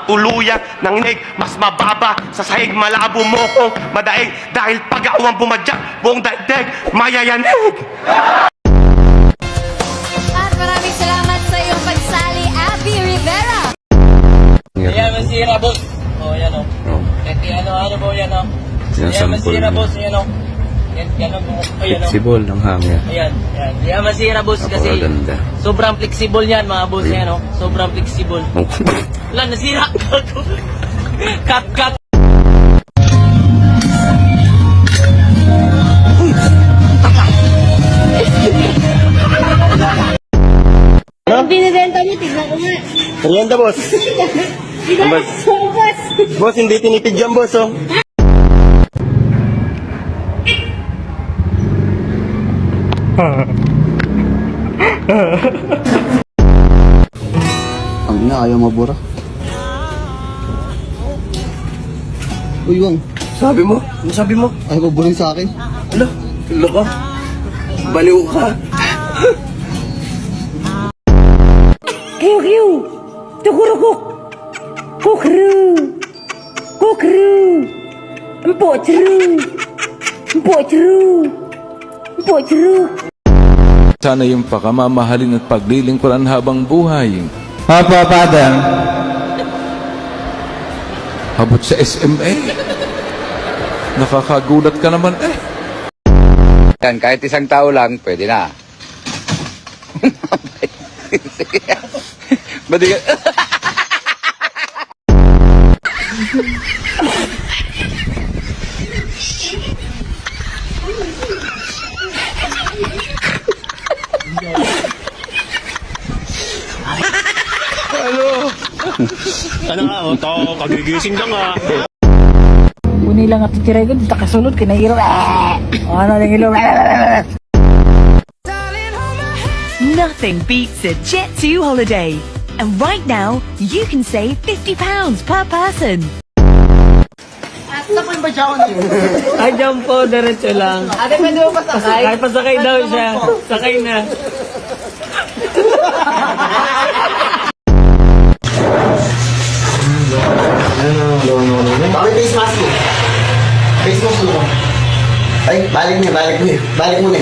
Tuluyan ng nig, mas mababa sa sahig, malabo mo kong madaig dahil pag-awang bumadyak, buong daigdig mayayanig. At maraming salamat sa iyong pagsali, Abby Rivera. Ayan, masira, boss. O, yan o. Ito, ano po yan o. Ayan, masira, boss. Yan o. Yan o. Flexible ng hangin. Ayan, yan. Ayan, masira, boss. Kasi Napakaganda. sobrang flexible yan, mga boss. Yan o. Sobrang flexible. Wala, nasira. Cut. Ang binibenta mo, tignan ko nga. Merienda, boss. Boss. Boss, hindi tinipid yan, boss, oh. Ang ina, ayaw mabura. Uy, Wang. Sabi mo? Ano sabi mo? Ayaw maburing sa akin. Ano? Tulo ka? Baliw ka? Kiu, tukurukuk, kukru, kukru, empok ceru. Sana yung pakamamahalin at paglilingkuran habang buhay. Opo, Father. Habot sa SMA. Nakakagulat ka naman eh. Yan, kahit isang tao lang, pwede na. Ba't ka... Ano nga, oh, to, kagigising lang nga. Uni lang at tiray ko, dito kasunod, kinairo. Ano lang ilo? Nothing beats a Jet2 holiday. And right now, you can save £50 per person. Ay, dyan po, diretso lang. Ate, pwede mo pasakay? Ay, pasakay daw siya. Sakay na. Bakit face mask mo? Face mask mo. Ay, balik mo na.